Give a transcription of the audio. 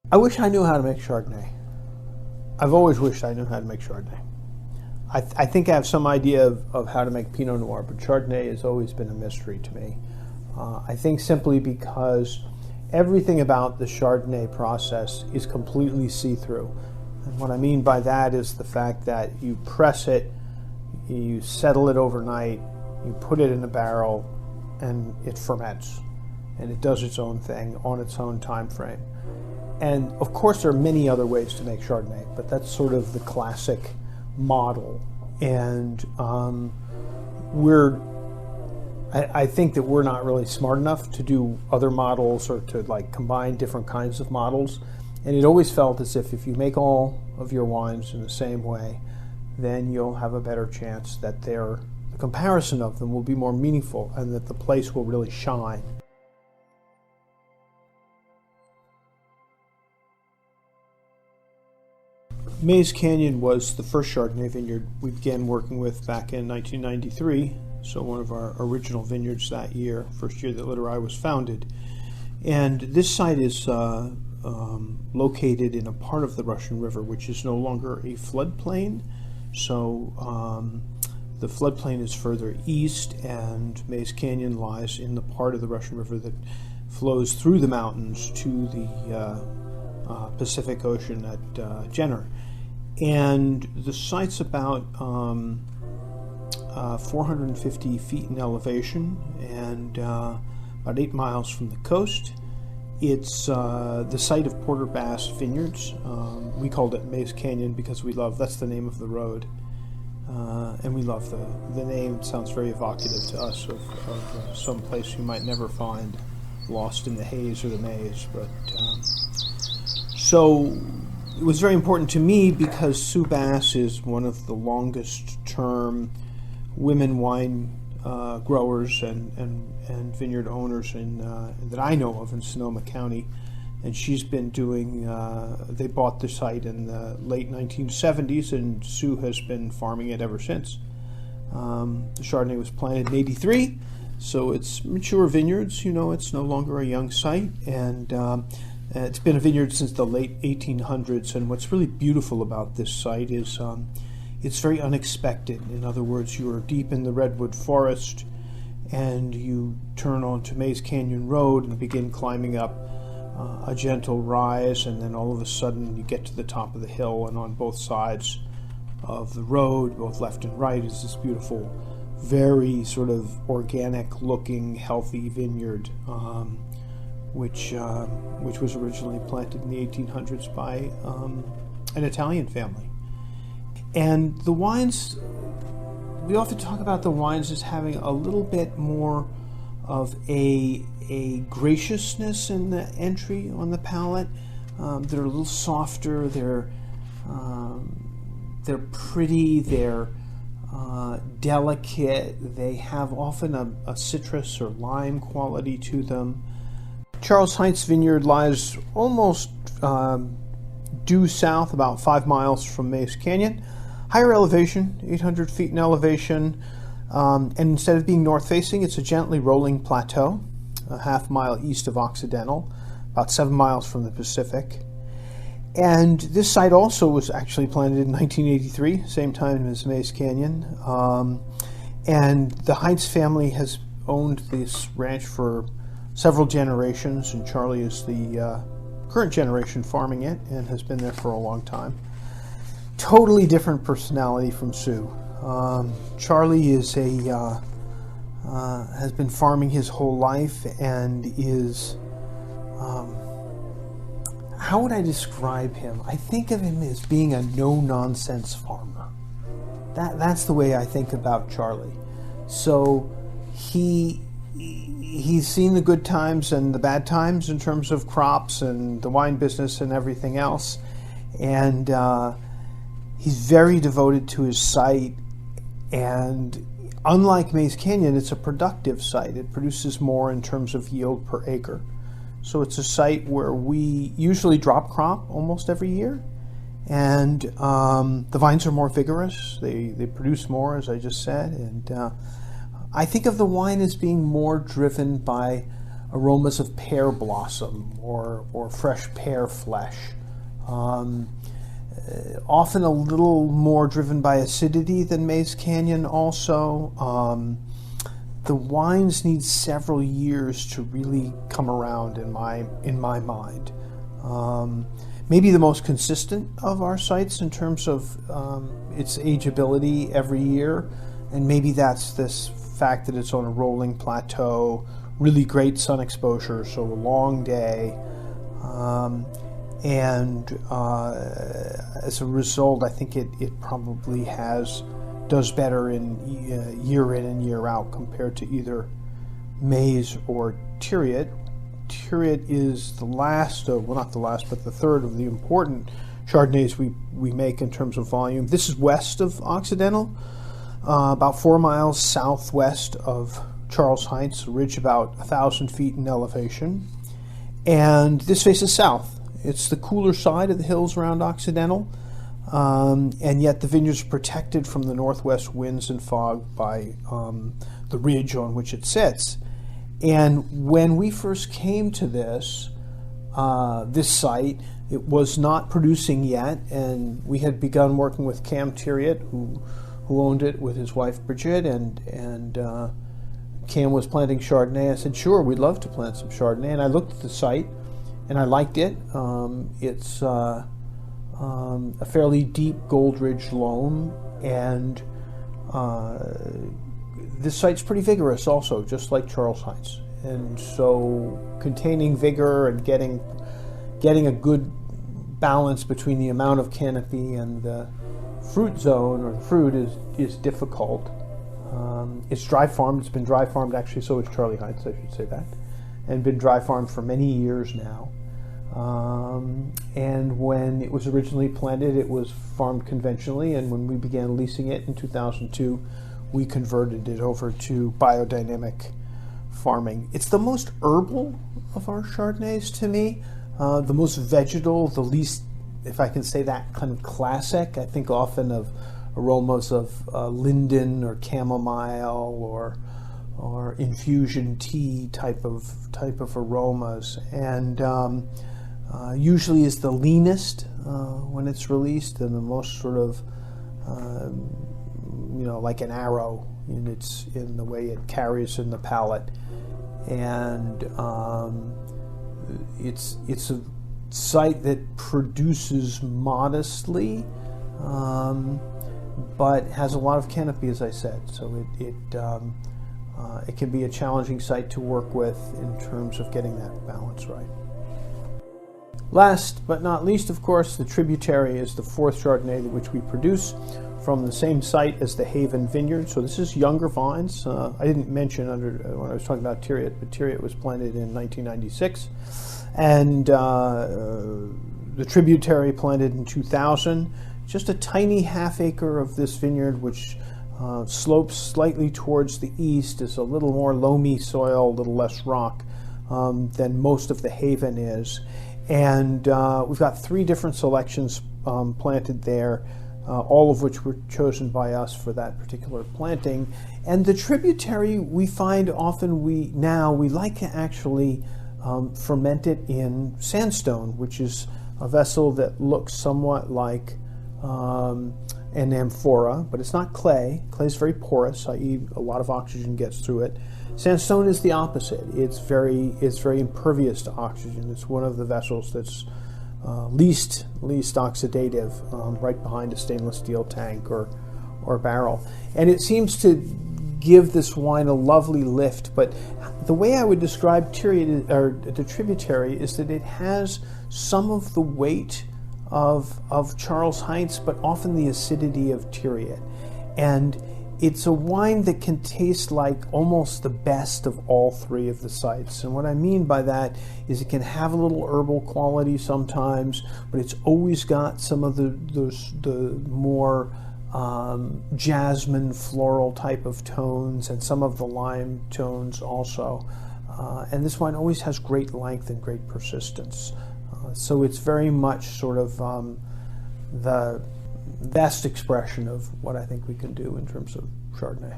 I wish I knew how to make Chardonnay. I've always wished I knew how to make Chardonnay. I think I have some idea of how to make Pinot Noir, but Chardonnay has always been a mystery to me. I think simply because everything about the Chardonnay process is completely see-through. And what I mean by that is the fact that you press it, you settle it overnight, you put it in a barrel, and it ferments. And it does its own thing on its own time frame. And of course there are many other ways to make Chardonnay, but that's sort of the classic model. And I think that we're not really smart enough to do other models or to like combine different kinds of models. And it always felt as if you make all of your wines in the same way, then you'll have a better chance that the comparison of them will be more meaningful and that the place will really shine. Mays Canyon was the first Chardonnay vineyard we began working with back in 1993, so one of our original vineyards that year, first year that Littorai was founded. And this site is located in a part of the Russian River which is no longer a floodplain. So the floodplain is further east, and Mays Canyon lies in the part of the Russian River that flows through the mountains to the Pacific Ocean at Jenner. And the site's about 450 feet in elevation and about 8 miles from the coast. It's the site of Porter Bass Vineyards. We called it Mays Canyon because that's the name of the road. And we love the name. It sounds very evocative to us of some place you might never find, lost in the haze or the maze. But so it was very important to me because Sue Bass is one of the longest term women wine growers and vineyard owners that I know of in Sonoma County. And she's been doing, they bought the site in the late 1970s, and Sue has been farming it ever since. The Chardonnay was planted in '83, so it's mature vineyards, it's no longer a young site. And it's been a vineyard since the late 1800s, and what's really beautiful about this site is it's very unexpected. In other words, you are deep in the redwood forest, and you turn onto Mays Canyon Road and begin climbing up a gentle rise, and then all of a sudden you get to the top of the hill, and on both sides of the road, both left and right, is this beautiful, very sort of organic-looking, healthy vineyard, which was originally planted in the 1800s by an Italian family. And the wines, we often talk about the wines as having a little bit more of a graciousness in the entry on the palate. They're a little softer, they're pretty, they're delicate, they have often a citrus or lime quality to them. Charles Heinz Vineyard lies almost due south, about 5 miles from Mays Canyon. Higher elevation, 800 feet in elevation, and instead of being north-facing, it's a gently rolling plateau, a half mile east of Occidental, about 7 miles from the Pacific. And this site also was actually planted in 1983, same time as Mays Canyon. And the Heinz family has owned this ranch for several generations, and Charlie is the current generation farming it and has been there for a long time. Totally different personality from Sue. Charlie is has been farming his whole life and is, how would I describe him? I think of him as being a no-nonsense farmer. That's the way I think about Charlie. So he's seen the good times and the bad times in terms of crops and the wine business and everything else. And he's very devoted to his site, and unlike Mays Canyon, it's a productive site. It produces more in terms of yield per acre. So it's a site where we usually drop crop almost every year, and the vines are more vigorous. They produce more, as I just said, and I think of the wine as being more driven by aromas of pear blossom or fresh pear flesh. Often a little more driven by acidity than Mays Canyon also. The wines need several years to really come around in my mind. Maybe the most consistent of our sites in terms of its ageability every year, and maybe that's this fact that it's on a rolling plateau, really great sun exposure, so a long day, and as a result, I think it probably does better in and year out compared to either Mays or Tiriot. Tiriot is the last of, well, not the last, but the third of the important Chardonnays we make in terms of volume. This is west of Occidental, about 4 miles southwest of Charles Heinz, a ridge about 1,000 feet in elevation. And this faces south. It's the cooler side of the hills around Occidental. And yet the vineyard's protected from the northwest winds and fog by the ridge on which it sits. And when we first came to this site, it was not producing yet, and we had begun working with Cam Tiriot, who owned it with his wife Bridget, and Cam was planting Chardonnay. I said, sure, we'd love to plant some Chardonnay. And I looked at the site, and I liked it. It's a fairly deep gold ridge loam, and this site's pretty vigorous also, just like Charles Heinz. And so containing vigor and getting a good balance between the amount of canopy and the fruit zone, or the fruit, is difficult. It's dry farmed. It's been dry farmed, actually, so is Charlie Heinz, I should say that, and been dry farmed for many years now. And when it was originally planted, it was farmed conventionally, and when we began leasing it in 2002, we converted it over to biodynamic farming. It's the most herbal of our Chardonnays to me, the most vegetal, the least, if I can say that, kind of classic. I think often of aromas of linden or chamomile or infusion tea type of aromas, and usually is the leanest when it's released, and the most sort of like an arrow in the way it carries in the palate, and it's a site that produces modestly, but has a lot of canopy, as I said. So it can be a challenging site to work with in terms of getting that balance right. Last but not least, of course, the Tributary is the fourth Chardonnay which we produce from the same site as the Haven Vineyard. So this is younger vines. I didn't mention when I was talking about Tiriot, but Tiriot was planted in 1996, and the Tributary planted in 2000. Just a tiny half acre of this vineyard, which slopes slightly towards the east, is a little more loamy soil, a little less rock than most of the Haven is. And we've got 3 different selections planted there, all of which were chosen by us for that particular planting. And the Tributary, we find often we like to actually ferment it in sandstone, which is a vessel that looks somewhat like an amphora, but it's not clay. Clay is very porous, i.e. a lot of oxygen gets through it. Sandstone is the opposite. It's very impervious to oxygen. It's one of the vessels that's least oxidative, right behind a stainless steel tank or barrel. And it seems to give this wine a lovely lift. But the way I would describe the Tributary is that it has some of the weight of Charles Heinz, but often the acidity of Tiriot. And it's a wine that can taste like almost the best of all 3 of the sites. And what I mean by that is it can have a little herbal quality sometimes, but it's always got some of the more jasmine floral type of tones, and some of the lime tones also. And this wine always has great length and great persistence. So it's very much sort of the best expression of what I think we can do in terms of Chardonnay.